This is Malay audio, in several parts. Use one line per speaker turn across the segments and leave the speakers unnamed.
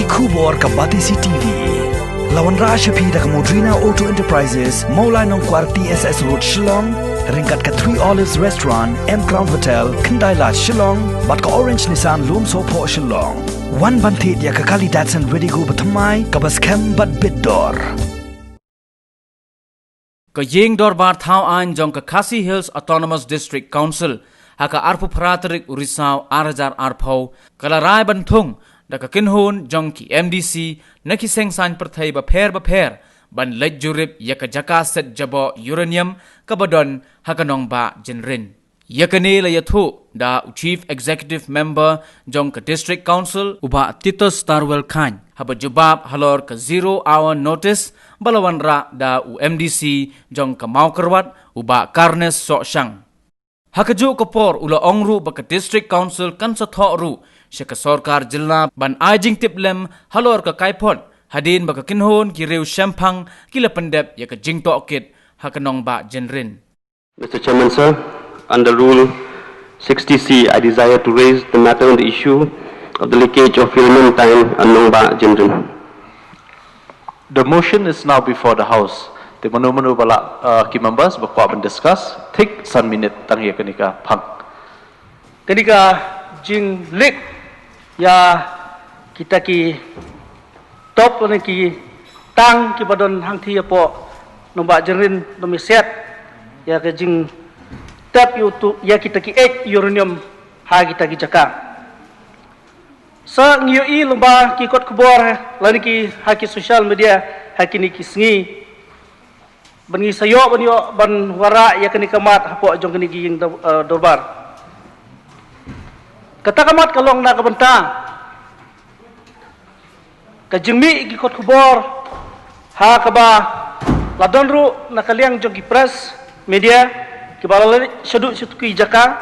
Kubor ka Batisi TV. Lawan Rashapi da ka Modrina Auto Enterprises, Maulai Nongkwar TSS Road Shillong, ringkat ka 3 Olives Restaurant, M Crown Hotel, Kendaila Shillong, bat ka Orange Nissan Lumso Po Shillong. Wan bantit ya ka Kali Datsun Ready Go Batamai, ka Baskem Bat Biddor.
Ka Ying Dorbar Thau An Jong ka Khasi Hills Autonomous District Council, haka Arpu Pratarik Urisau Arajar Arpau, kala Rai Bantung, da ka Kinhun Jong ki MDC, naki Seng San Perthai ba pher, ban lej jurip ya ka Jaka Set Jabo Uranium, ka Badon, haka Nong Ba Jinrin. Yakane la yathu da Chief Executive Member Jong ka District Council uba Titus Starwell Khan haba jubab halor ka 0 hour notice balawan ra da UMDC Jong ka Maukarwat uba Karnes So Shang. Hakaju kapor ula ongru ba ka District Council kan sa thoru siya ka Sorkar Jilla ban ajing tiplem halor ka Kaipon hadin ba ka kinhon ki Rew Shempang kila pendep ya ka jingto okit hakanong ba Jenrin.
Mr. Chairman, sir, under Rule 60C, I desire to raise the matter on the issue of the leakage of uranium time and Nongba Jindrin.
The motion is now before the House. The manu bala key members bakwa and discuss. Take some minute tangya kanika pang.
Kanika jing lik ya kita ki top ni ki tang ki badon hang thi po Nongba Jindrin domiset ya ke jing tap yutu ya kita ki uranium ha kita ki jaka sa ngiui lumba ki kot kubor lani ki ha ki social media ha ki ni ki sngi bangi sayo ban wara ya kini kamat hapo jong kini gi dorbar kata kamat kalong na kabanta ka jingmi ki kot kubor ha kaba ladonru na kaliang jong ki press media kibala syaduk syutuki jaka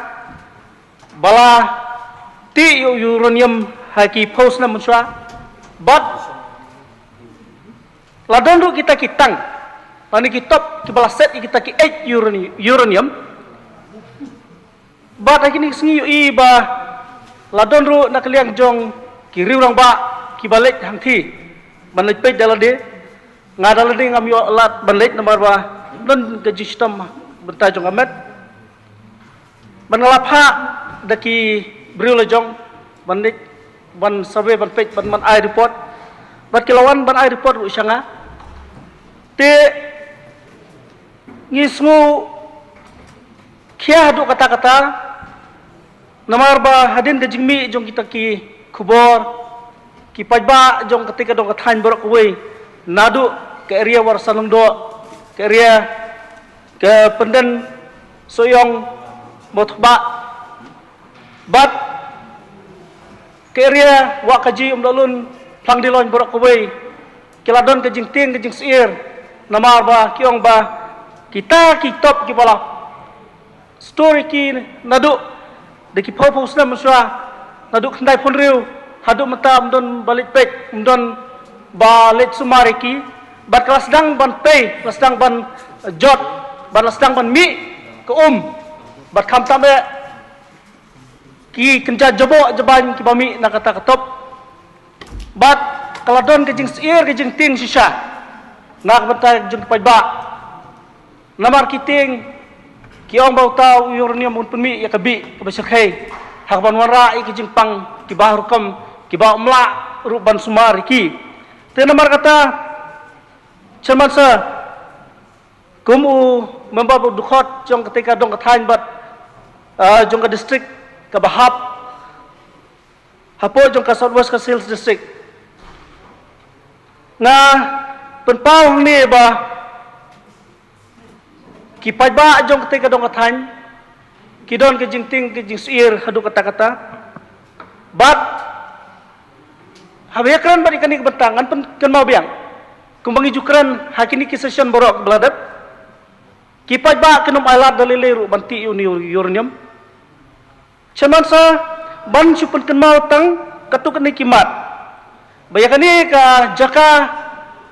bala ti uranium haki post na munswa but ladondu kita kitang pani kitop kibala set kita ki 8 uranium but hakini sngi i ba ladondu nakliang jong ki riurang ba kibalik hangthi banlej pe dalade ngadalade ngamyo lat banlej nomor ba non gaji sistem bertajung amat banalapha daki briula jong bandit ban survey ban page ban ai report bat kilawan ban ai report usanga te ngismu kia hadu kata-kata namar ba hadin de jingmi jong kita ki kubor ki pajba jong ketika dong kathan borok kuwe nadu ke area war salungdo ke area ke penden soyong motba bat ke area wa kaji dalun plang dilon borok kuwe kiladon ke jingting ke jing sir namar ba kiong ba kita kitop ki bala story ki nadu de ki purpose na musra nadu khandai phun riu hadu mata mdon balik pek mdon balik sumari ki bat kelas dang ban pay kelas dang ban jot balas dang ban mi ke bat kham tambe ki kenja jobo jaban ki bami na kata ketop bat kaladon ke jing sir ke jing ting sisa nak bata jing pajba namar kiting ki ong bau tau uranium un penmi ya kebi ke besekhe hak ban wara ki jing pang ki bahar kam ki ba mla ruban sumar ki te namar kata chairman sir kumu membawa dukhot jong ketika dong kathan bat jong ke district ke bahap hapo jong ke Southwest ke Sales District na penpau ni ba ki pajba jong ketika dong kathan ki don ke jingting ke jingsir hadu kata-kata bat habekran bari kani kebentangan pen ken mau biang kumbangi jukran hakini ki session borok beladat kipat ba kenum alat dalileru banti uranium chairman sa ban supun kenmal tang katuk ni kimat bayakani ka jaka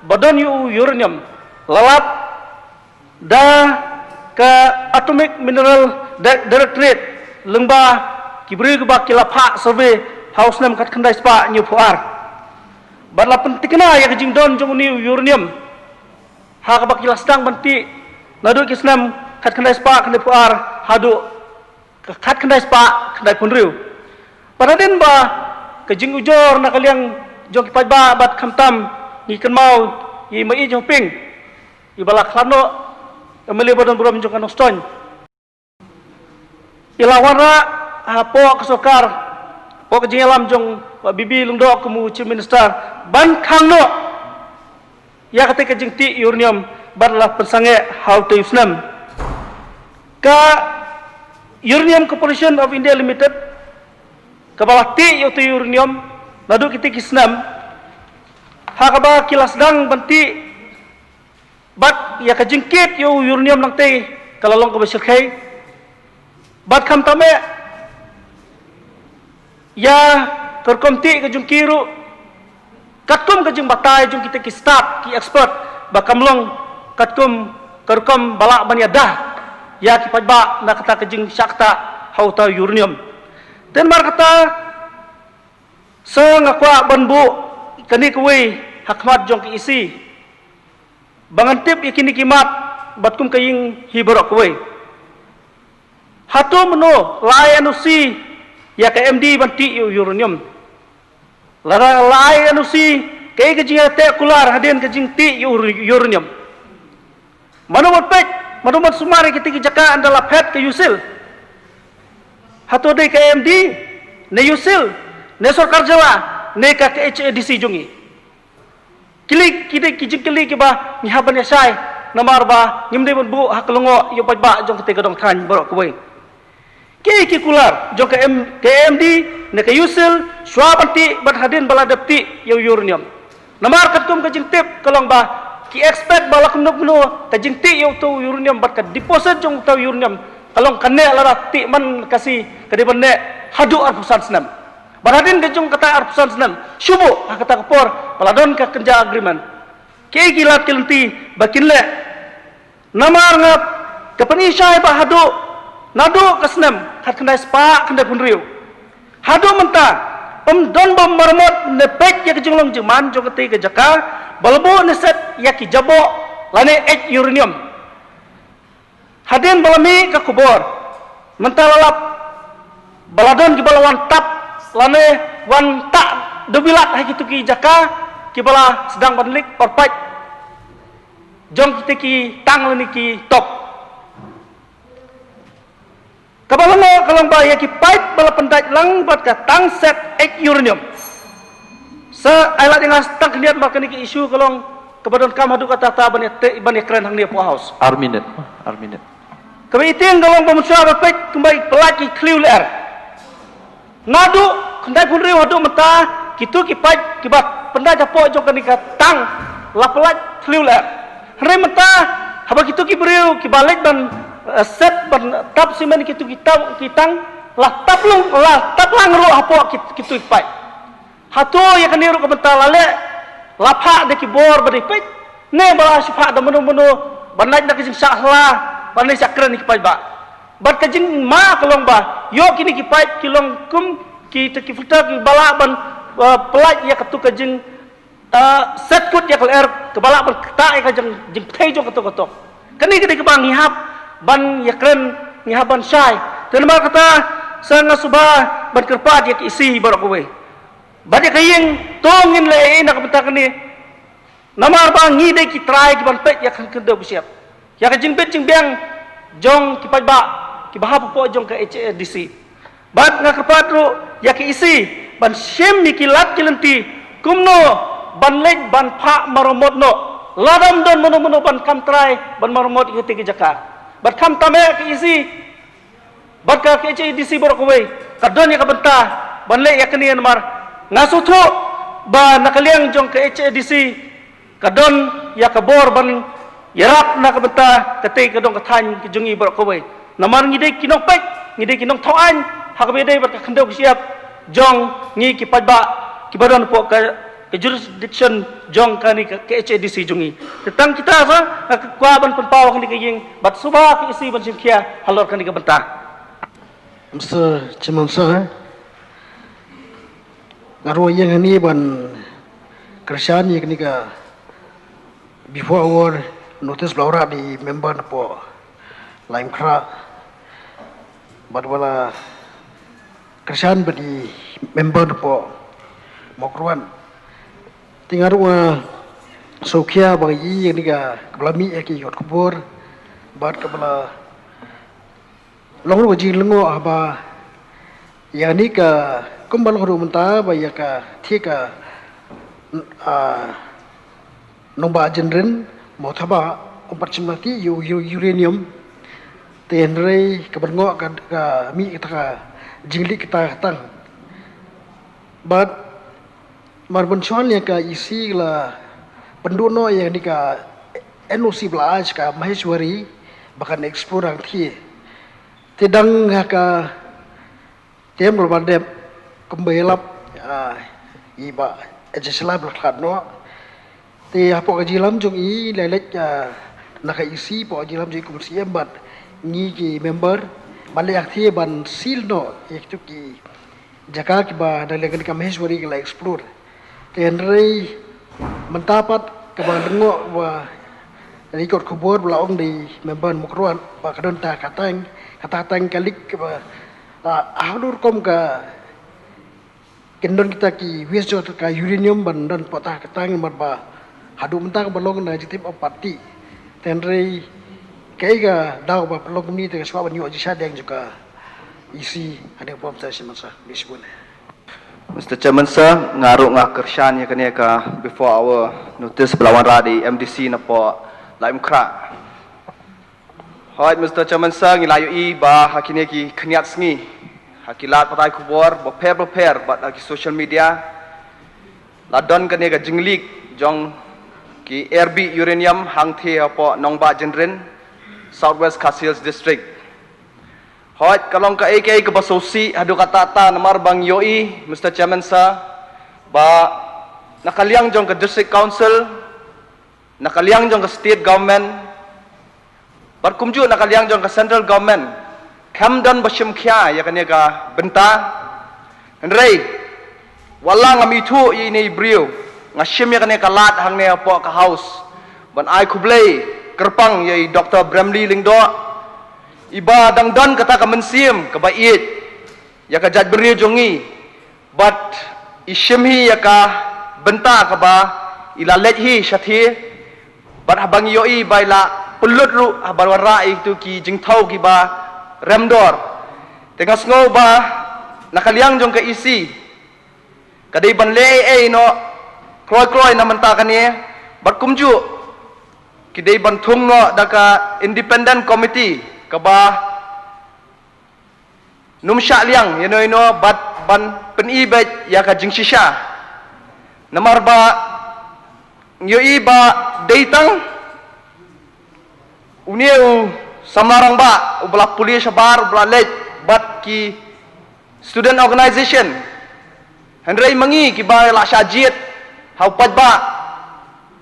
badon uranium lalap da ka atomic mineral directorate lengba kibri ba kilapha survey house nam kat khandai spa new puar Badla penting kena ya kejing don jong ni uranium. Ha ka bakila sedang banti nadu kisnam kat kendai spa kendai puar hadu kat kendai spa kendai punriu. Paradin ba kejing ujor nak kaliang jong kipai ba bat kamtam ni kenmau i mai jong ping i balak lano ameli badan buram jong kanong ston. Ilawara po kesokar po kejing alam jong bibi lungdo kemu chief minister ban khangno ya kate kejing ti uranium badlah pensange how to usnam ka Uranium Corporation of India Limited kabala ti yo to uranium nadu kiti kisnam hakaba kilas dang banti bat ya kejingkit yo uranium nang te kalalong ka besirkai bat kham tame ya terkomti ke jung kiru katum ke jung batai jung kita ki start ki expert bakamlong katum terkom balak banyadah ya ki pajba na kata ke jung syakta hauta uranium dan mar kata sengakwa banbu kani kuwi hakmat jong ki isi bangantip ikini kimat batkum kaying hiborok kuwi hatu meno layanusi ya ke MD banti uranium lara lai anusi kay kajing te kular hadin kajing ti uranium manumot pek manumot sumari kiti jaka andala pet ke yusil hatu de ke MD ne yusil ne sarkar jala ne ka ke HADC jungi kili kiti kijing kili ke ba ni haban ya sai namar ba nyimde bu haklongo yo pajba jong kiti gadong than borok kuwi ki kular jong ke MD ne ke yusil swabanti bat hadin baladapti yo uranium namar katum ka jingtip kalong ba ki expect bala kumno ka jingti yo to uranium bat ka deposit jong to uranium kalong kanne lara ti man kasi kadiban ne hadu arpusan senam baradin ke jong kata arpusan senam syubu kata kapor baladon ka kerja agreement ki gilat kilenti bakinle namar ngap kapanisay ba hadu nadu kasnam kat kendai spa kendai punriu hadu menta don bom marmot ne pek ya kejunglong jeman jong keti ke jaka balbo ne set ya ki jabo lane uranium hadin balami ka kubor menta lalap baladon ki balawan tap lane wan tak dobilat ha kitu ki jaka ki bala sedang banlik orpaj jong keti ki tang lani ki top kabalano kalong ba ya ki pipe bala pendaj lang bat ka tang set uranium sa ailat yang tang kniat ba kani ki isu kalong kabadon kam hadu kata ta ban kren hang ni po house
Arminit.
kabe iting kalong pemusya ba pek kumbai pelaki kliu ler ngadu kendai punri hadu mata kitu ki pipe ki bat pendaj po jok kani ka tang la pelak kliu ler re mata haba kitu ki beriu ki balik dan set ban tap simen kitu kitang lah tap lang ro apo kitu ipai hatu ya kaniru ka bentar lale lapha de ki bor bade pet ne bala sifa da menu banaj na kising sahla banai sakran ki pai ba bat kajing ma kalong ba yo kini ki pai kilong kum ki te ki filter ki bala ban pelaj ya katu kajing set kut ya kal air ke bala ban ta ya kajing jing thai jo katu kani kini ke bang hihap ban yakren ngihaban syai tenma kata sanga subah ban kerpat yak isi barak kowe bade kayeng tongin le nak bentak ni namar bang ngi de ki try ki ban pet yak kendo siap yak jing bet jing bang jong ki pajba ki bahap po jong ka HADC bat nga kerpat ru yak isi ban shem mi kilat kilenti kumno ban lej ban pha maromot no ladam don mono ban kam try ban maromot ki te jaka bat kam tame ke isi bat ka ke HADC borok we kadon ya kabenta banle ya kenian mar ngasutu ba nakaliang jong ke HADC kadon ya kabor ban yarap na kabenta kate kadong kathan ke jungi borok we namar ngide kinong pek ngide kinong thoan hakabe dei bat ka khandau siap jong ngi ki pajba ki badon po ka jurisdiction jong kani ke HADC jungi tentang kita sa kuaban penpaw kani kaying bat subah ki isi ban simkia halor kani ka benta
Mr. Chairman sir ngaro yang ni ban keresahan yang ni ka before our notice Laura di member na po lain kra badwala keresahan badi member na po mokruan tinggal Sokia bagi yang ni ka keblami ki yot kubur bad kebala long ji lengo aba yang ni ka kumbal ru menta ba ya ka thika nomba jenren mau thaba opportunity uranium tenrei kebengo ka mi kita jingli kita tang but marbunchon ya ka isi la pendono yang ni ka NOC blaj ka Maheshwari bahkan explore ang thi tidang ka tem berbandem kembelap iba ejeselab lakhat no ti apo kajilam jong i lelek naka isi po kajilam jong kumsi embat ni ki member balik thi ban sil no ektu ki jaka ki ba dalegan ka Maheshwari ki la explore tenrei mentapat ke ba dengo wa rekod kubur belaong di member mukruan ba kadon ta katang kalik ke ba ahlur kom ka kendon kita ki wisjo ka uranium bandan potah katang marba hadu mentang belong na jitip opati tenrei kaiga daw ba pelong ni te swa banyo ji sadeng juga isi ada pom station masa bisbun.
Mr. Chairman sir, ngaru ngah kershan ya kene ka before our notice belawan radi MDC na po laim kra. Hai Mr. Chairman sir, ngilayu i ba hakine ki khniat sngi. Hakilat patai kubor ba prepare ba ki social media. Ladon kene ka jinglik jong ki RB uranium hang the po nongba jenren Southwest Khasi Hills District. Hoi kalong ka AK ke basosi hadu kata ta namar bang yoi Mr. Chairman sir ba nakaliang jong ke district council nakaliang jong ke state government barkumju nakaliang jong ke central government kamdan bashim kya ya kanya ka benta andrei wala ngami thu ini brio ngashim ya kanya ka lat hang ne po ka house ban ai kublei kerpang yai Dr. Bramley Lingdo iba dangdan kata ka mensim ka bait ya ka jat beri jongi but ishimhi ya ka benta ka ba ila lethi shathi but habang yoi baila pulut ru habarwara itu ki jingthau ki ba remdor tengas ngo ba nakaliang jong ka isi kadai ban le no kroi na menta kani but kumju kidai ban thung no daka independent committee kaba numsha liang ino bat ban peni bet ya ka jingshisha namar ba yoi ba deitang uniu samarang ba ubla pulis bar ubla let bat ki student organization hendrai mangi ki ba la shajit hau pat ba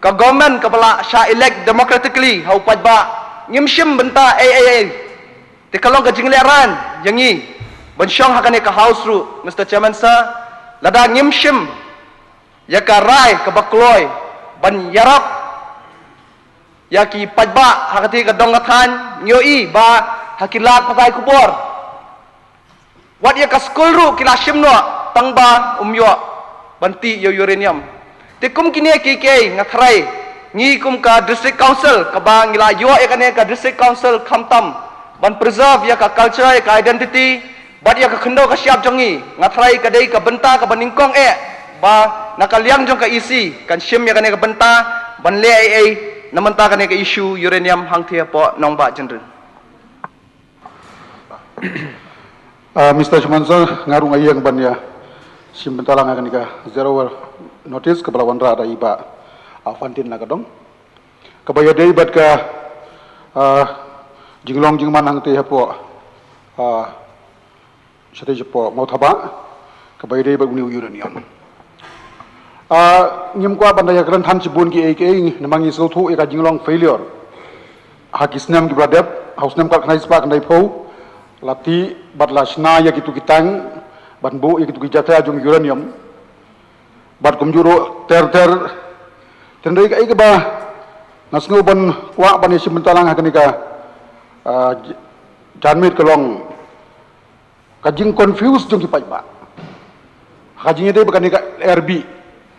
ka government ka bala sha elect democratically hau pat ba ngimshim benta te kalong ka jingleran yangi bansyong hakane ka house ru Mr. Chairman sir lada ngimshim ya ka rai ka bakloy ban yarap yaki pajba hakati ka dongathan nyoi ba hakilat patai kubor wat ya ka school ru kila shimno tangba umyo banti yo uranium te kum kini kike ngathrai ngi kum ka district council ka ba ngila yo ya kane ka district council khamtam ban preserve ya ka culture ya ka identity bat ya ka khendo ka siap jongi ngathrai ka dei ka benta ka baningkong ba nakaliang jong ka isi kan shim ya kane ka benta ban le namanta kane ka issue uranium hang thia po nongba jenren.
Mr. Chairman sir, ngarung ayang ban ya simbentalang akan ka zero notice ke balawan rada iba afantin nagadong kabaya dei bat ka jinglong jingman hang thia po sate po mau thaba kabaya dei bat uniu uranium ngim kwa bandaya kran tham chibun ki ek namangi so thu eka jinglong failure hakisnam ki bradep hausnam ka khnai spa khnai phau lati badla shna ya kitu kitang banbu ya kitu kijata jung uranium bat kumjuro ter tendai ka ikba nasngo ban kwa ban isi mentalang hakanika janmit kelong kajing confused jong kipai ba kajing ide bakanika RB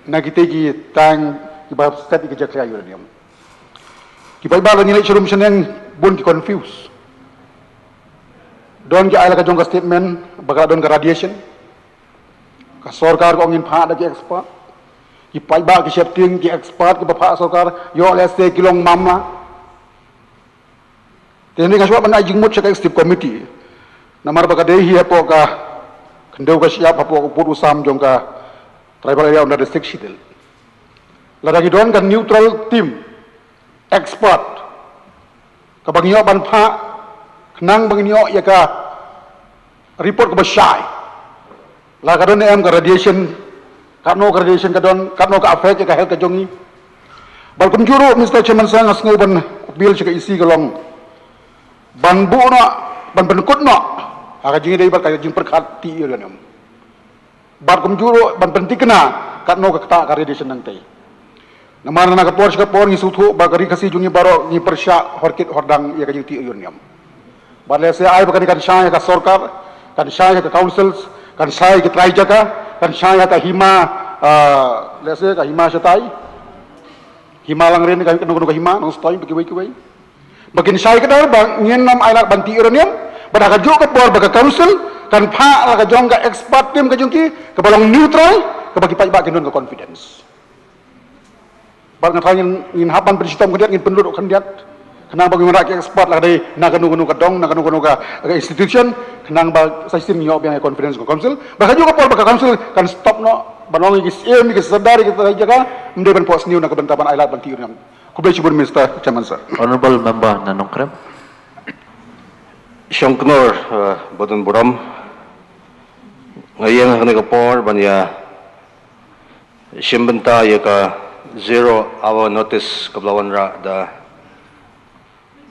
na kitegi tang kiba stat ikajak kaya uranium kipai ba nilai serum seneng bun ki confuse don ki ala ka jong ka statement bakal don ka radiation ka sarkar ko ngin pha da ki expert kipai ba ki shifting ki expert ki ba sarkar yo leste kilong mama teni ka shwa ban ajing mut ka executive committee namar baka dei hi apo ka kendau ka siap apo put usam jong ka tribal area under district sidil ladagi don kan neutral team expert kabangyo ban pha kenang bangyo ya ka report ka basai la ka don em ka radiation karno ka radiation ka don karno ka affect ka health ka jongi balkum juro Mr. Chairman sang asngo ban bil ka isi galong ban bu no ban kut no aga jingi dei ka jing perkat ti yo nem balkum juro ban pentikna karno ka ta ka radiation nang tei namar na kapor ngi suthu ba gari kasi jungi baro ngi persya horkit hordang ya kajing ti urnium bale se ai bakani kan syai ka sarkar kan syai ka councils kan syai ka traijaka kan syai ka hima lese ka hima satai hima lang ren ka ka hima nong stoi bagi bagin syai ka dar bang ngien nam ai lak banti urnium bada ka jo ka por ba ka council kan pha la ka jong ka expert team ka jungki ka balong neutral ka bagi pai ba ka confidence bal ngatangin ngin hapan beristom kediat ngin penduduk kediat kenang bagi rakyat expert lah dari nakanu kadong nakanu ka institution kenang ba sistem nyo biang confidence ko council baka juga por baka council kan stop no banong is em ki sadari kita jaga mende ban pos new na kabentaban ailat ban tiur nyam kubai cibur Mr. Chairman sir.
Honorable Member Nanong Krem.
Shanknor Bodun Buram ngayang hangni kapor banya shimbenta ya ka 0 hour notice kablawan ra da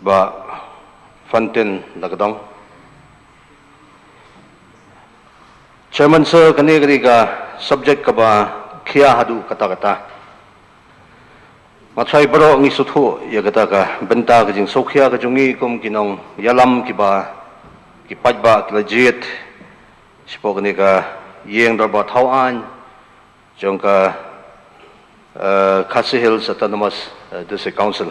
ba fantin lagadong Chairman sir kani ka subject ka ba khia hadu kata matrai baro ngi suthu ya kata ka benta ka jing sokhia ka jungi kum kinong yalam ki ba ki pajba ki legit sipo kani ka yeng dor ba thawan jong ka Khasi Hills Autonomous District Council.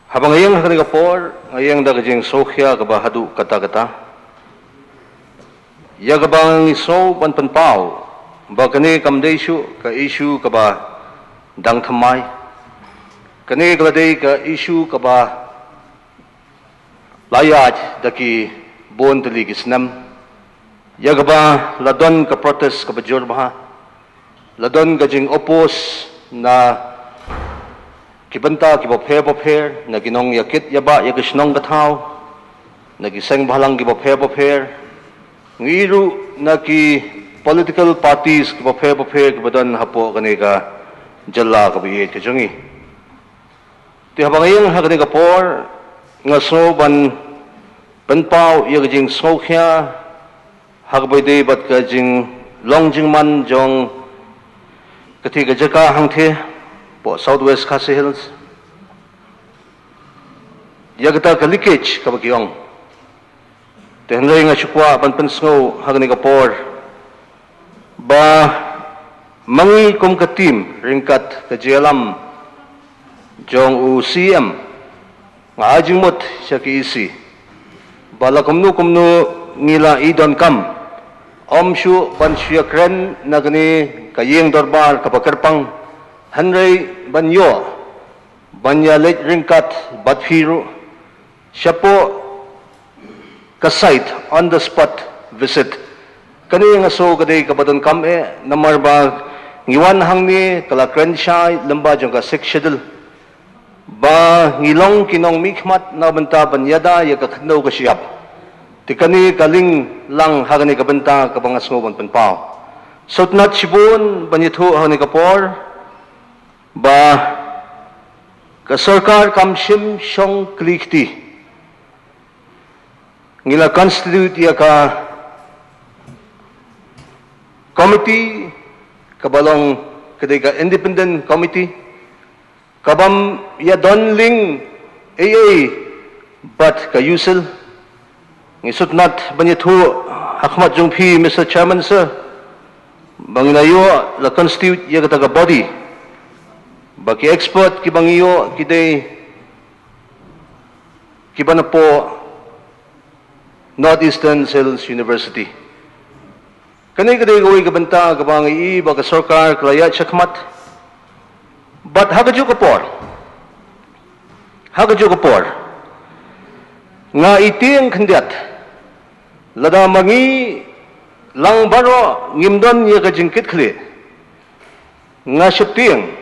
Habang ngayang hakani ka por, ngayang da kajing sokhya ka ba hadu kata. Ya ka bang iso panpao, ba kani kamdeisyu ka issue ka ba dang thamay. Kani gladei ka issue ka ba layaj daki bon tali kisnam. Ya ka ba ladon ka protest ka ba jorbaha. Ladon gajing opos na kibanta kibopher na ginong yakit yaba yakisnong gataw na giseng bahalang kibopher ngiru na ki political parties kibopher kibadon hapo kani ka jalla kabiyet kajongi ti habangayang hakani ka por nga so ban panpaw yakijing sokhya hakbayde bat kajing longjing man jong ketika jaka hangthe po Southwest Khasi Hills ya kita ka leakage ka bagyong tenlay nga chukwa panpansngo hagani ka por ba mangi kum ka team ringkat ka jelam jong UCM nga ajing mot siya ki isi bala kumnu ngila idon kam omshu banshuya kren nagani kayeng dorbar kapakarpang hanray banyo banya late ringkat batfiru siya po ka-site on the spot visit kani nga so kaday kabadon kame namar ba ngiwan hangni kalakren siya lamba jong ka 6 schedule ba ngilong kinong mikmat na banta banyada ya kakadnaw ka siyap tikani kaling lang hagani kabanta kabangasngo panpaw sotnat sibun banyitho hagani kapor ba ka sarkar kamshim shong klikti ngila constitute ya ka committee kabalong kedega independent committee kabam ya donling AA but ka usul ngisut nat banyathu hakmat jungphi Mr. Chairman sir banginayo la constitute ya kataga body baki expert ki bangiyo kidai kibana po Northeastern Sales University kani kadai gawai kabanta kabang i baka sarkar klaya chakmat but hagaju kapor nga iting khandiat lada mangi lang baro ngimdon ye ka jingkit khle nga shapting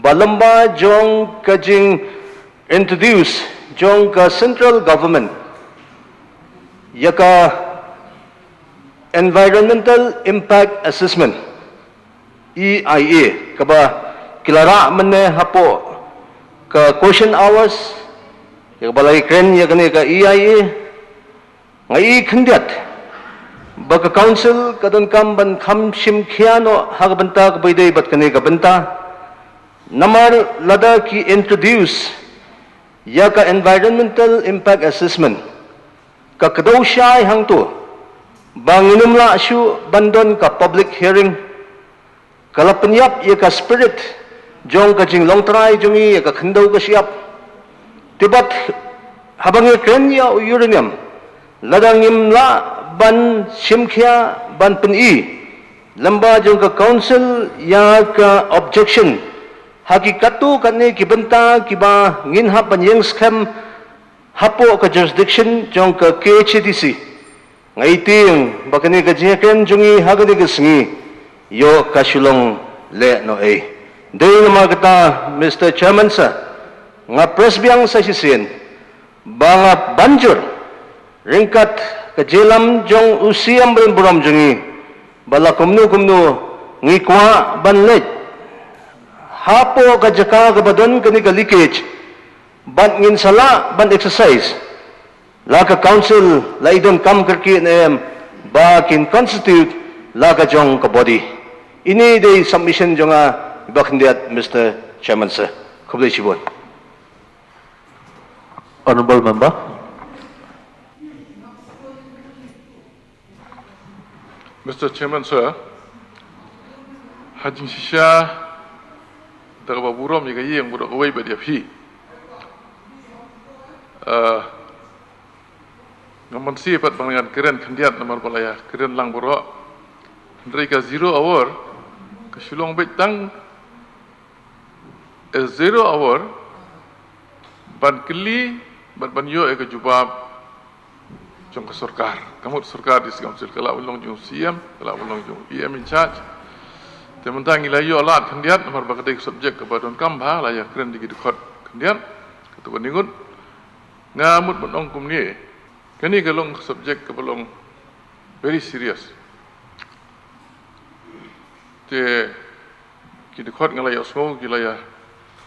balamba jong ka jing introduce jong ka central government yaka environmental impact assessment EIA kaba kilara manne hapo ka question hours ya balai kren ya kane ka EIA ngai khandiat baka council kadon kam ban kham shim khiano hagbanta ka baidei bat kane ka banta namar lada ki introduce ya ka environmental impact assessment ka kadaw syai hang tu banginum la shu bandon ka public hearing kala penyap ya ka spirit jong ka jing long trai jongi ya ka khandau ka siap tibat habang ya kren ya uranium ladangim la ban simkhya ban peni lamba jong ka council ya ka objection hakikatu kanne kibanta kiba ngin ha panyeng scam hapo ka jurisdiction jong ka KHDC ngaiting bakani ka jeken jungi hagani ka singi yo kasulong le no e dei nama kata Mr. Chairman sa nga press biang sa sisin banga banjur ringkat ka jelam jong usiam ben buram jungi bala kumnu ngikwa banlet hapo ka jaka ka badon kani ka leakage ban ngin sala ban exercise laka council laidon kam karki na ba kin constitute laka jong ka body ini de submission jonga bakhniat Mr. Chairman sir khoblai chibon
Honorable member.
Mr. Chairman sir hajing shisha daga baburom yaga yeng budak away badia phi ngaman si pat bangan keren khandiat namar balaya keren lang boro ndrei ka 0 hour ka shulong betang 0 hour ban kili ban yo e ka jubab jong ka sarkar kamut sarkar dis council kala ulong jong CM kala ulong jong PM in charge temantang ilayo alat khandiat namar bakadai subjek ka badon kamba la ya keren digi dikot khandiat ketua ningut ngamut menong kumni kani galong subjek ke belong very serious te ki dikot ngalaya osmo gilaya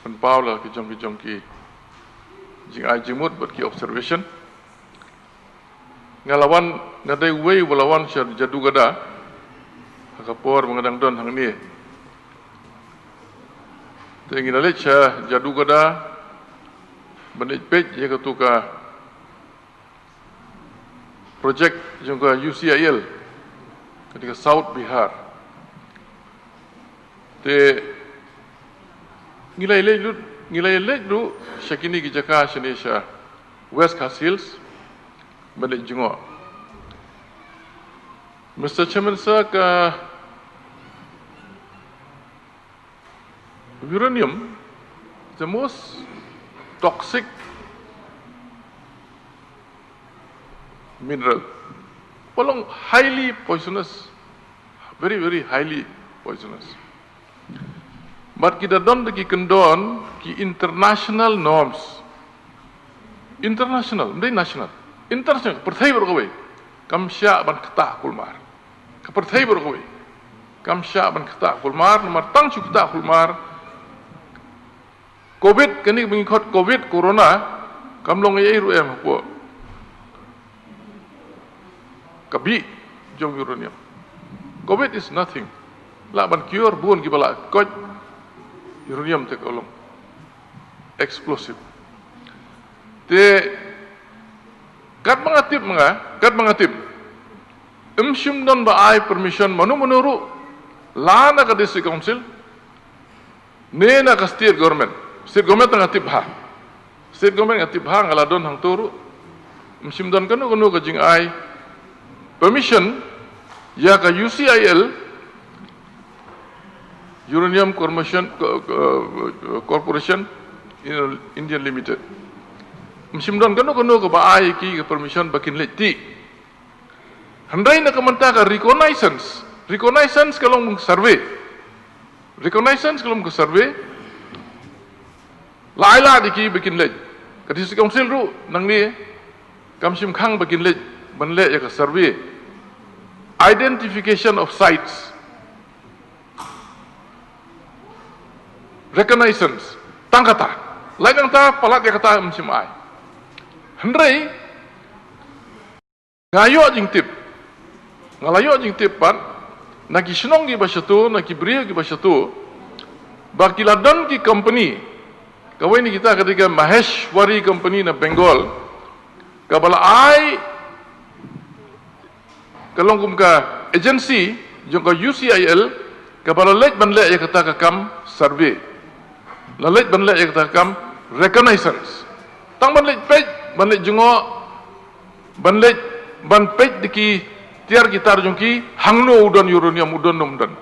pen paula ki jong ki jing ai jimut but ki observation ngalawan ngadai way walawan syar jadu gada akapor mengadang don hang ni te ngilale cha jadu gada banit pej ye ketuka projek juga UCIL ketika South Bihar te ngilai lu syakini ki jaka shanesha West Coast Hills balik jengok Mr. Chairman sir ka uranium the most toxic mineral polong highly poisonous very highly poisonous but kita don ki kendon ki international norms international ndai national international perthai berkowe kamsya ban kata kulmar ka perthai berkowe kamsya ban kata kulmar nomor tang chu kata kulmar covid kani mengikut covid corona kamlong ye ru em po kabi jong uranium COVID is nothing. La ban cure buon ki bala koj uranium te kolong explosive. Te kat mangatip imshim don ba ai permission manu la na ka district council ne na ka state government ngatip ha state government ngatip ha ngala don hang turu imshim don kanu ka jing ai permission ya ka UCIL Uranium Corporation Indian Limited Msimdon kanu ka ba ai ki permission bakin leti handai na kamanta ka reconnaissance kalong survey laila diki bakin let ka district council ru nang ni kamsim khang bakin let banle ya ka survey identification of sites reconnaissance tangkata lagang ta palat ya kata msim ai handai ngalayo jing tip pat naki sinong gi basatu naki brio gi basatu bakiladon ki company kawai ni kita ketika Maheshwari company na Bengal kabala ai kalong kum ka agency jong ka UCIL kabala lek ban lek ya kata ka kam survey la lek ban lek ya kata kam reconnaissance tang ban lek pej ban lek jungo ban lek ban pej diki tiar gitar jongki hangno udon uranium udon nomdan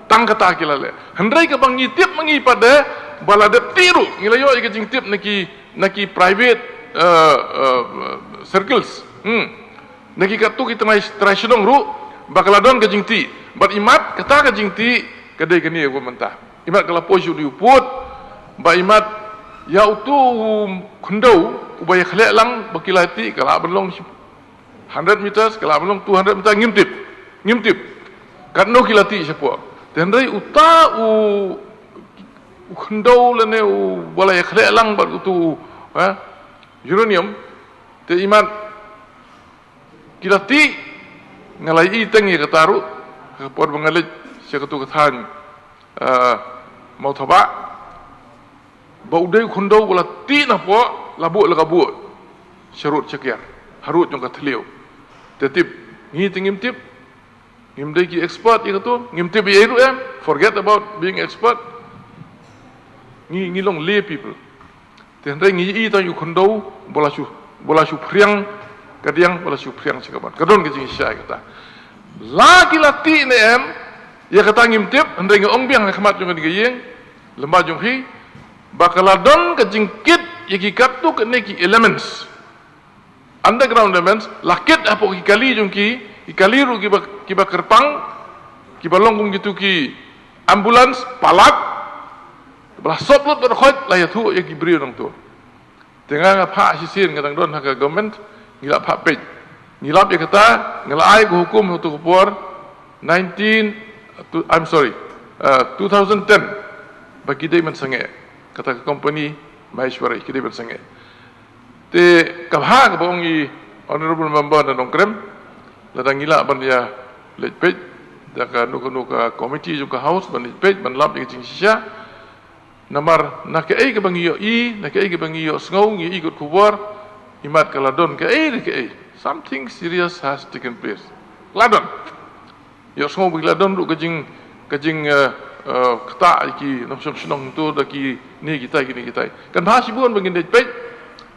tang kata kilale hendrai ka bang ngitip mangi pada balade tiru ngilayo ika jing tip naki private circles naki katu kita nai tradisional ru bakaladon ka jing ti bat imat kata ka jing ti kadai kani aku mentah imat kala poju di uput ba imat ya utu kundau ubaya khlek lang bakilati kala belong 100 meters kala belong 200 meters ngimtip katno kilati siapa tenrai uta kundau lene balai khlek lang bat utu uranium te imat kilati ngalai iteng ya kataru kapor bangalit sia katu kathan mau thaba bau dei kundau bala ti na po labu lagabu syarut cekiar harut jong kathliu tetip ngimtip ngimdai ki expert ya katu ngimtip ya iru forget about being expert ngilong lay people tenrai ngi ta yu kundau bola su priang kadiang bola su priang sikaban kadon ke jing syai kata laki lati ne ya kata ngimtip hendai ngong biang khmat jong ngiyeng lemba jong hi bakaladon ke jingkit yaki katu ke neki elements underground elements lakit apa kali jongki ikali ru kiba kerpang kiba longgong gitu ki ambulans palat belah soplot berkhot layatu yaki beri orang tu tengah ngapa sisin kadang don hak government ngilap hak pej ngilap ya kata ngelai ke hukum untuk kupor 2010 bagi dia mensange kata company Maheshwari kita bersange te kabha ka bongi honorable member dan nongkrem ladang gila ban ya lej pej da ka nuka committee juga house ban lej pej ban lap jing sisya namar nak ke bangi yo nak ke bangi yo ngau ngi ikut kubur imat kaladon ke something serious has taken place ladon yo ngau bi ladon ru kajing kata iki nomsom senong tu daki ni kita kan bahasibun bangin lej pej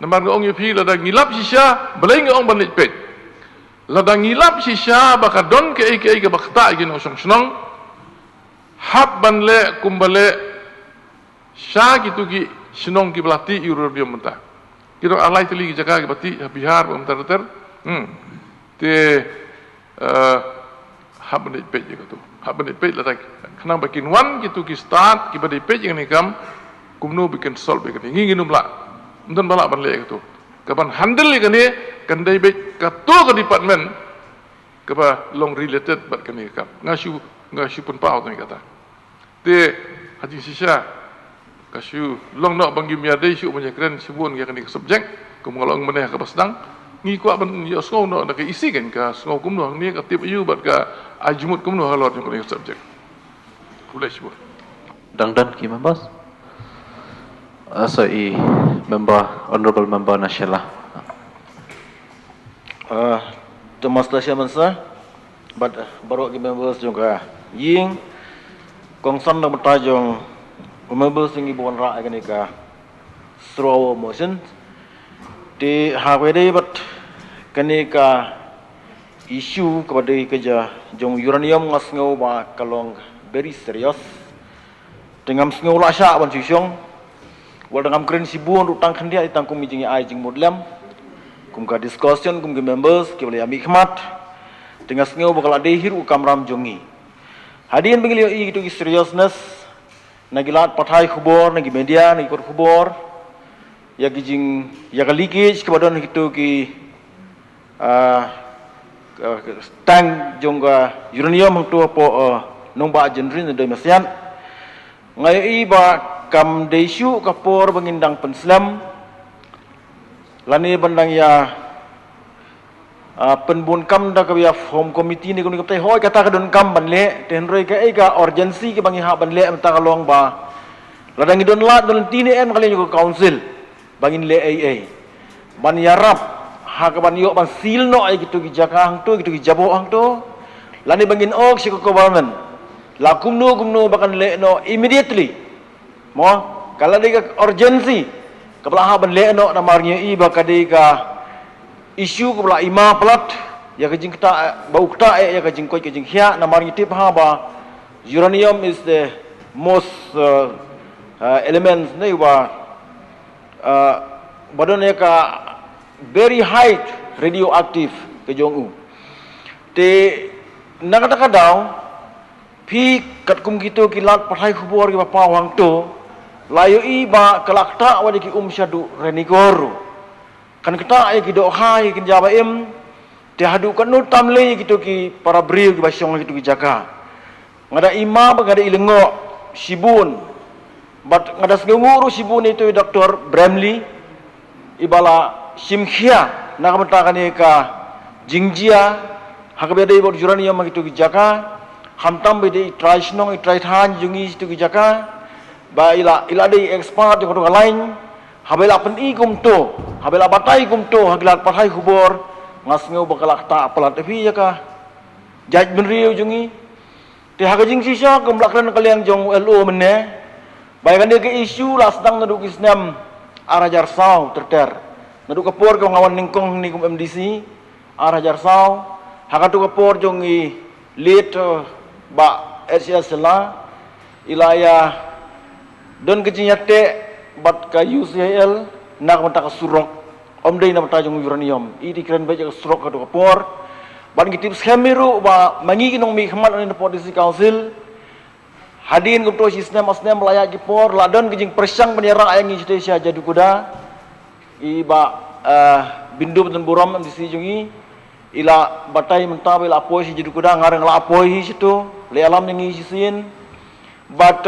namar ngong yupi ladang ngilap sisya belai ngong ban lej pej ladang ngilap sisya bakadon ke bakta iki nomsom senong hab ban le kumbale sya gitu ki senong ki belati uranium mentah kira alai teli jaga ki bati bihar mentar te hab ban lej pej gitu hab ban lej pej ladang kenang bikin wan gitu ki start ki ban lej pej yang nikam kumno bikin solve bikin nginginum la Mungkin balak ban lek itu. Kapan handle ikan ni, kan day baik kato ke department, kapa long related bat kan ni kap. Ngasu pun pau tu ni kata. Te haji sisa, kasu long nak banggi miadai su punya keren sebun yang ni subjek, kemudian meneh ke pasdang, ngi kwa ban yo skau no na ke isi kan ka skau kum no ni ka tip yu bat ka ajmut kum no halot yung subject kulai shibur
Dangdan key members. So honorable member Nashela.
The master chairman sir, but baru key members juga ying kongsan na matajong members ng ibuan ra agani ka throw motion di hawede but kani ka issue kepada kerja jong uranium ngas ngau ba kalong very serious dengan ngau la sha ban sisong wal dengan kren sibuan rutang khandia itang kum mijing ai jing modlam kum ka discussion kum ke members ke boleh ambil khmat dengan ngau bakal ada hiru kamram jongi hadian bengilio i gitu seriousness nagilat pathai khubor nagi media nagi kot khubor ya gijing ya leakage kepada gitu ki tang jongga uranium tu po nomba jenrin de mesian ngai i ba kam desu kapor bangindang penslam lani bandang ya penbun kam da ka ya home committee ni kun kaptai hoi kata ka don kam banle ten roi ka e ka urgency ke bangi ha banle mta ka long ba ladang idon lat don tini en kali ko council bangin le ai ban yarap ha ka ban yo ban sil no ai gitu gi jaka hang tu gitu gi jabo hang tu lani bangin ok si ko government la kumno bakan le no immediately mo kala de urgency kapla ha ban le no na marnya i ba ka de ka isu kapla ima plat ya ka jing kta bau kta ya ka jing koi ka jing hia na marnya tip ha ba uranium is the most elements nei ba badon ya ka very high radioactive ke jong u te nakata ka daw pi kat kum gitu kilat pathai khubor ki pa wang to layo i ba kalakta wadi ki syadu renigoro kan kata ai ki do hai ki jaba em te hadu kan no tamle gitu ki para brio ki basyong gitu ki jaka ngada ima ba ngada ilengo sibun but ngada nguru sibun itu Dr. Bramley ibala simkhia nakamata ka jingjia hakabede bod uranium gitu ki jaka hamtam bede traisnong traithan jungi itu ki jaka ba ila de expert ko lain habela pen i kumto habela batai kumto hagilat pathai khubor ngasngeu bakalak ta pelat fi jaka jaj benriu jungi te hagajing sisa kumlakran kaliang jong lo menne bayakan dia ke isu lah sedang naduk isnam arajar sau terter naduk kapor ko ngawan ningkong ni kum MDC arajar sau hakatu kapor jong i lead ba SS la ilaya don kejinyate bat ka UCL nak mata ka surok omdei na mata jong uranium i dikren baja ka surok ka kapor ban gitip schemiru ba mangi kinong mi khmat ni policy council hadin gumto sistem asnem layak gipor ladon gijing persang penyerang ayang Indonesia jadi kuda iba bindu beten buram MDC jungi ila batai mentab ila apoi si jadi kuda ngareng la apoi situ le alam yang isisin but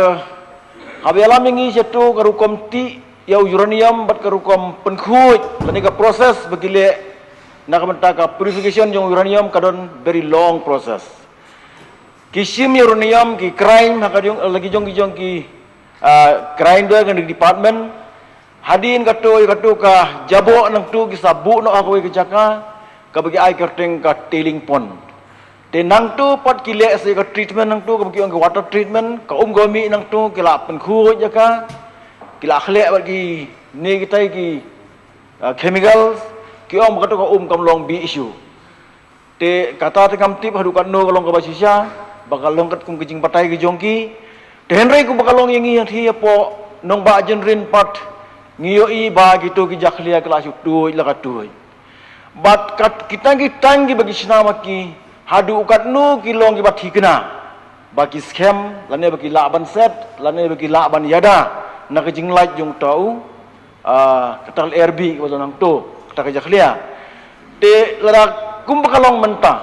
habi alam yang situ karukom ti ya uranium bat karukom penkhuj lani ka proses begile nak mentaka purification yang uranium kadon very long process kisim uranium ki crime hakadong lagi jong ki crime doa kan department hadin kato ka jabo nang tu ki sabu no ako ki jaka ka bagi ai kerteng ka tailing pond te nang tu pat ki le se ka treatment nang tu ka bagi ang water treatment ka gomi nang tu ki la penkhuj jaka ki la khle bagi ni kitai ki chemicals ki bakato ka kamlong bi issue te kata te kam tip hadukan no kalong ka basisya bakal longkat kum kijing patai ki jongki tenrei kum bakal long yangi yang thia po nong ba jenrin pat ngiyo i ba gitu ki jakhlia kelas tu la katui bat kat kita ki tangi bagi sinama ki hadu ukat nu ki long ki bat hikna bagi scam lane bagi laban set lane bagi laban yada na kijing light jong tau katal RB ko nang tu kata jakhlia te lara kum bakal long mentah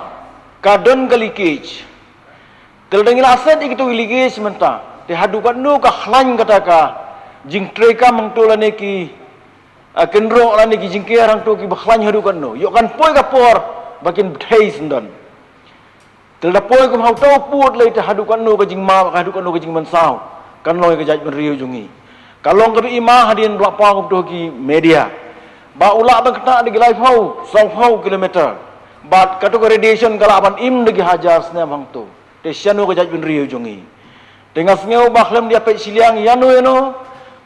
kadon galikage Keladang aset itu iligi sementara. Te hadukan nu ka khlan kata ka jing treka mangtola ne ki kenro lan ki jingke rang to ki bakhlan hadu kan no yo kan poi ka por bakin thais ndon tel da poi ko hau to put le ta hadu kan no ka jing ma ka hadu kan no ka jing man sao kan loi ka jaj ben riu jungi kalong ka ima hadin blak pa ko to ki media ba ula ba kata di live hau 100 kilometer bat katu ko radiation kala ban im de hajar sne bang to te sianu ka jaj ben riu jungi dengan ngeu ba khlem dia pe siliang yano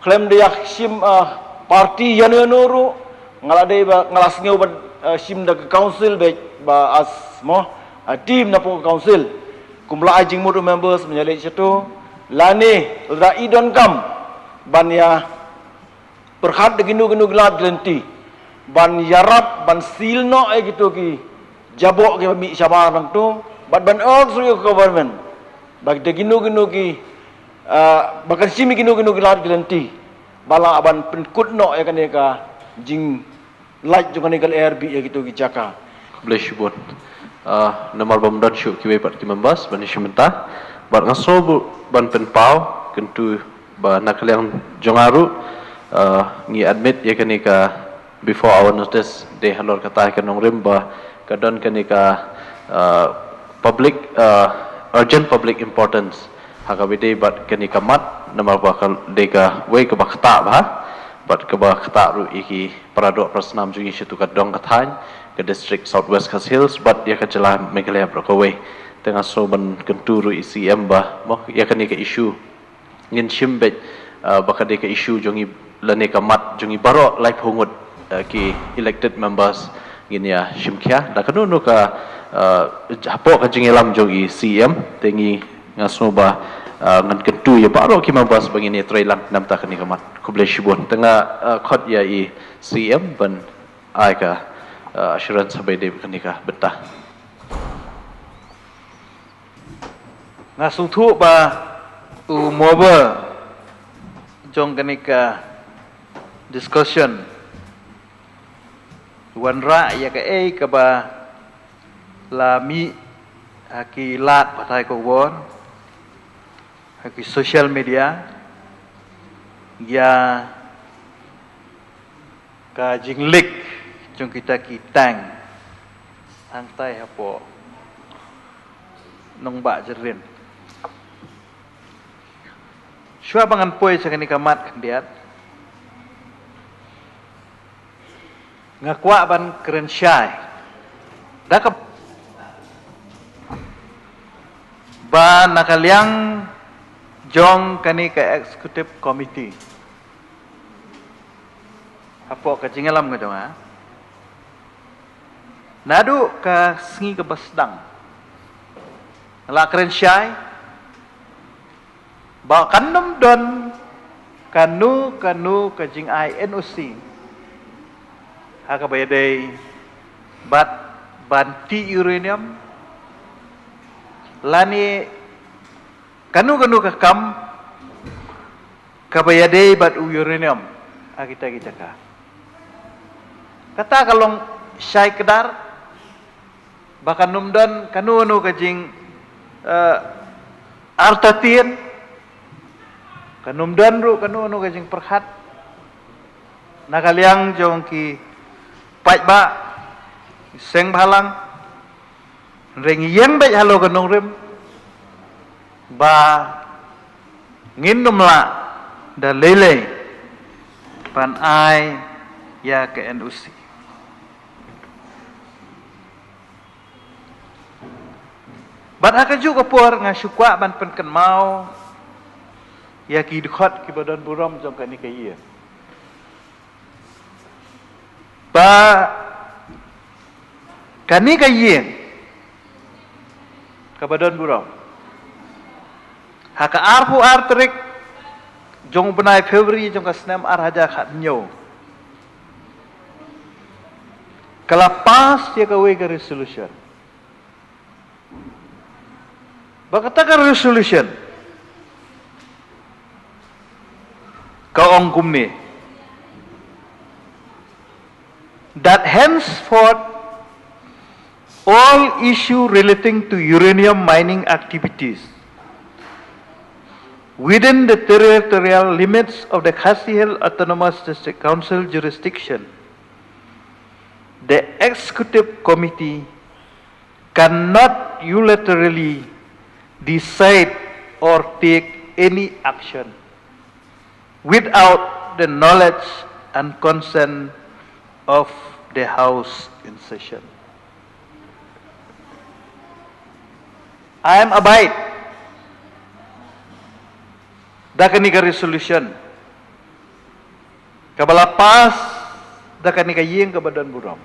khlem dia sim parti yano ru ngalade ba ngalas ngeu ba sim da council be ba asmo team na po council kumla ajing mudu members menyalek situ lani ra idon kam ban ya perhat de ginu gelap gelenti ban yarap ban silno gitu ki jabok ke mi sabar nang tu ban all through government bagi de ginu ki bahkan simi ginu gelap gelenti bala aban penkut no ya kan ka jing light juga ni kal RB ya gitu ki jaka
Bless you both. Nomor bomdan syuk kiwe pat ki members ban shimenta bat ngaso ban pen pau kentu ba nakaliang jongaru ngi admit ya kanika before our notice de halor kata ka nong rimba kadon kanika public urgent public importance hakabide bat kanika mat namar ba kal deka we ka bakta ba bat ka bakta ru iki parado prasnam jungi situ kadong kathan ke district southwest Khas Hills bat ya ka jela Meghalaya Brokaway tengah soban kenturu ICM ba mo ya kanika issue ngin shimbet baka deka issue jongi lane ka mat jongi baro life hungut ki elected members ngin ya shimkhya da kanu no ka hapo ka jingelam jongi CM tengi ngaso ba ngan kentu ya baro ki members bangini trailan nam ta kani ka mat kubleshibon tengah khot ya i CM ban ai ka assurance sabai de kani ka betah
ngasuh thu ba moba jong kanika discussion wanra ya ka ka ba lami haki lat patai ko won haki social media ya ka jinglik jong kita kitang antai hapo nong ba jerin Shua bangan poi sa kanika mat kandiat. Ngakwa ban keren syai. Dakap ba nakaliang jong kanika executive committee. Apo ka jingalam nga jong ha. Nadu ka singi ka basdang. Ngala keren syai. Ba kanum don kanu kajing NOC hakabayday bat banti uranium lani kanu kakam kabayday bat uranium kita ka kata kalong syai kedar bahkan numdan kanu kajing artatin kanumdan ru kanu kajing perhat nakaliang jong ki pai ba seng balang reng yang bai halo kanong rem ba ngin numla da lele pan ai ya ke NOC bat akaju kapur ngasukwa ban penken mau ya ki dekat ki badan buram jong kani kaya ba kani kaya ka badan buram haka arfu artrik jong benai Februari jong ka senam arhaja khat nyo kala pas ya ka we ka resolution ba kata ka resolution kaong kumni that henceforth all issue relating to uranium mining activities within the territorial limits of the Khasi Hills Autonomous District Council jurisdiction, the executive committee cannot unilaterally decide or take any action without the knowledge and consent of the House in session. I am abide dakanika resolution kabala pas dakanika yeng ka badan buram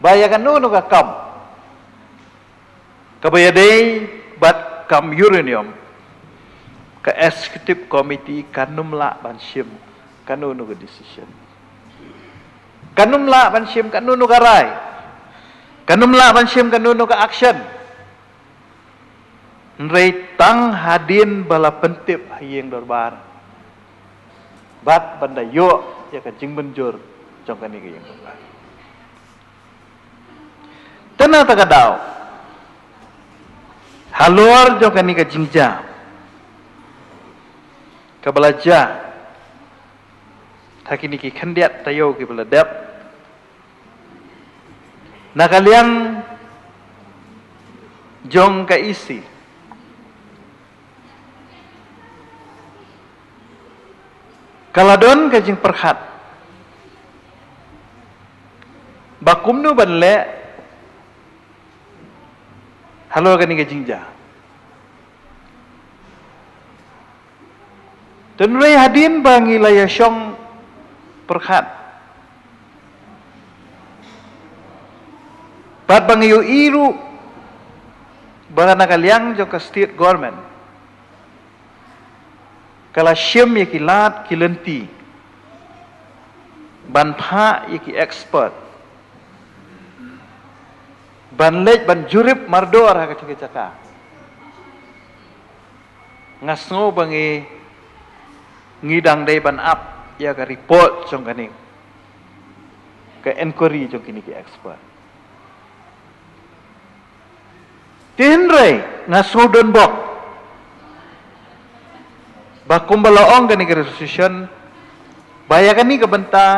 bayagan no ka kam kabayadei bat kam uranium ka executive committee kanumla banshim kanunu ka decision kanumla banshim kanunu ka rai kanumla banshim kanunu ka action nrei tang hadin bala pentip hayeng dorbar bat banda yo ya ka jing benjur jong kani ka yang dorbar tena takadaw halor jong kani ka jingja kabalaja takini ki khandiat tayo ki beladap nakaliang jong ka isi kaladon ka jing perhat bakumnu banle halo kani ka jingja tenrei hadin bangi layashong perhat bat bangi yu iru barana kaliang jo ka state government kala syem yaki lat kilenti ban pha yaki expert ban lej ban jurip mardor ha ka caka ngasno bangi ngidang dai ban up ya ka report jong kani ka inquiry jong kini ki expert tinrei ngasudon bok bakum balaong kani ka resolution bayakan ni ka benta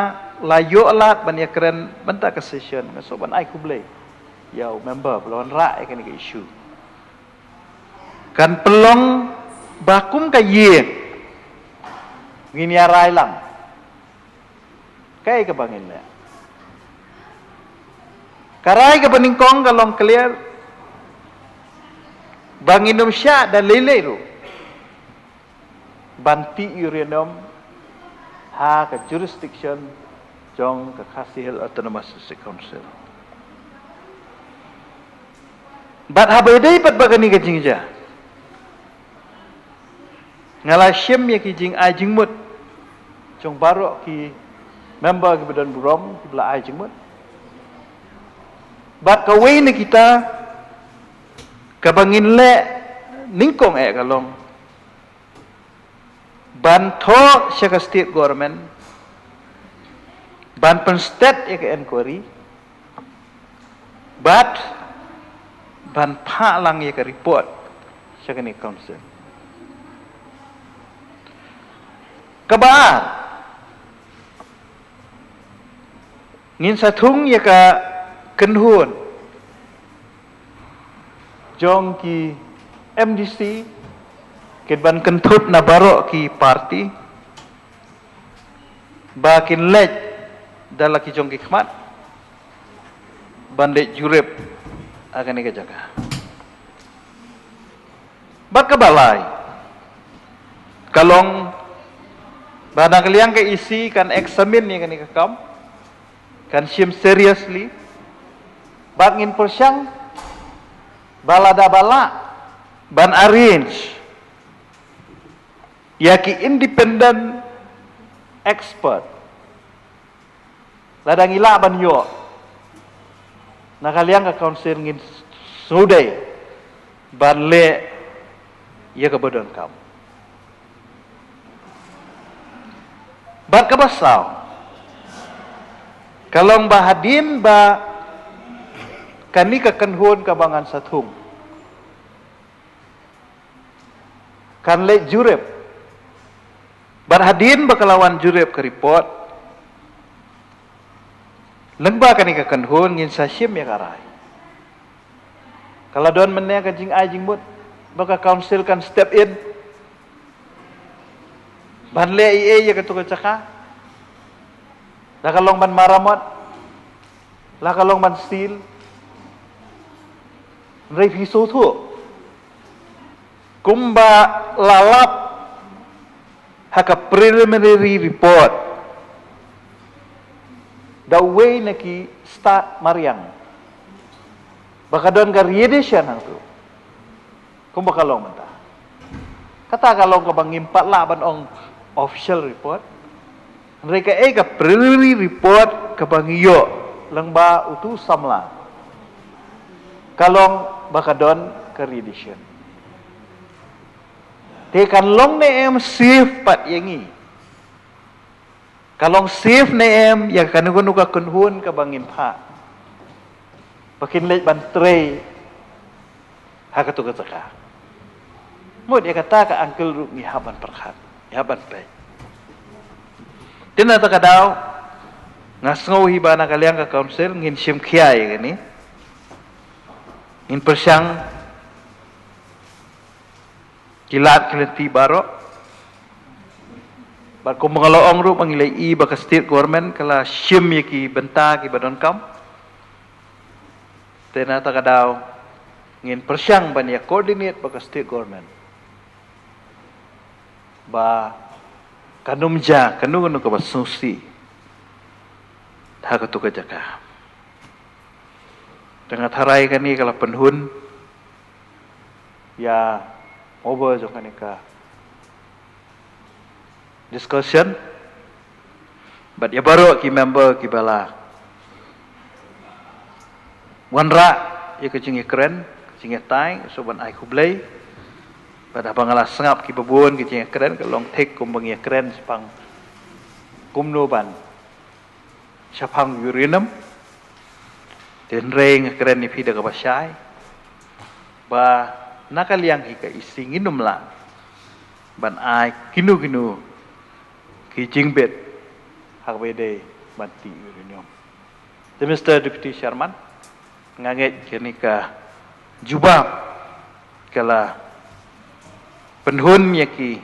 layo alat ban ya keren benta ka session ngaso ban ai kublai yau member belon ra kani ka issue kan pelong bakum ka ye ngini arai lang kai ka bangin le karai ka paningkong kalong clear banginum sya dan lele ru banti uranium ha ka jurisdiction jong ka Khasi Hills Autonomous District Council bat habedai pat bagani ka jingja ngala syem ya ki jing ai jingmut jong baro ki member ki badan burom ki bela ai jingmut bat kawai ni kita kabangin le ningkong kalong ban tho syaka state government ban pen state ya ke inquiry bat ban pha lang ya ke report syaka ni council kabar ngin sathung ya ka kenhun jong ki MDC ban kentut na baro ki party bakin lej dalaki jong ki khmat bandek jurep akan ni jaga bat kabalai kalong badang kaliang ke isi kan examine ni kan ikam kan sim seriously bangin persyang balada bala ban arrange yaki independent expert ladang ila ban yo nakaliang ka council ngin sudai ban le ya ka badan kam bat ka basaw kalong bahadin ba kani ka kanhon kabangan sathung kan le jurep bar hadin bakalawan jurep ke report lengba kan ika kan hon ngin sasim ya karai kalau don mennya kan jing ai jing mut baka council kan step in ban le ie ya ketu caka la kalong ban maramot la kalong ban steel review so thu kumba lalap haka preliminary report the way naki start mariang baka don ka radiation hang tu kumba kalong menta kata kalong ka bangimpat la ban ong official report mereka ka preliminary report ka bangiyo langba utu samla kalong baka don ka radiation tekan long ne em safe pat yangi kalong safe ne em yang kanugu ka kunhun ka bangin pha pakin le ban tre hakatu ka taka mud ya kata ka angkel ru mi haban perkhat haban pe tina ta kadaw ngasngo hibana kaliang ka council ngin sim khiai ni in persyang kilat kilati barok bar ko mangaloong ru pangilai i baka state government kala sim yaki benta ki badon kam tena ta kadaw ngin persyang ban ya coordinate baka state government ba kanumja kanu ka basusi ta ka tu ka jaka dengan harai kani kala penhun ya over jo kanika discussion but ya baru ki member ki bala wanra ya kecing keren kecing tai so ban ai kublai pada bangala sengap ki babon kecing keren ka long tek kum bang keren sepang kumno ban chapang urinum ten reng keren ni pida ka basai ba nakaliang hika ising inum lang ban ai kinu ki jingbet hak bede banti urinium the Mr. Deputy Chairman nganget kenika jubab kala penhun yaki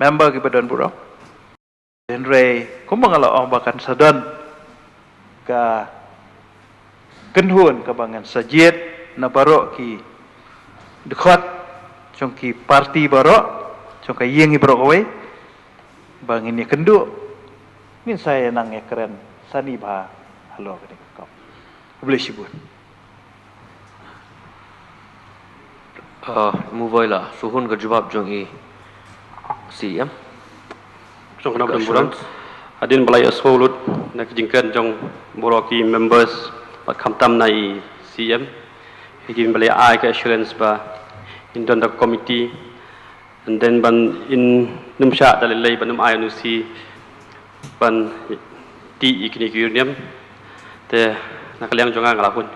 member ki badan buro denre kumbangala ong bakan sadon ka kenhun ka bangan sajet na baro ki dekat congki parti barok congka yengi barok kowe bang ini kenduk min saya nang keren sani ba halo kene kau boleh sibun
Muvai lah suhun ke jawab jong i CM
jong kana bulan adin balai aswulut nak jingkan jong boroki members pat khamtam nai CM higin balai ai ka assurance ba in don the committee and then ban in numsha dalilai ban ai nu si ban ti ikni ki union te nakaliang jonga ngala pun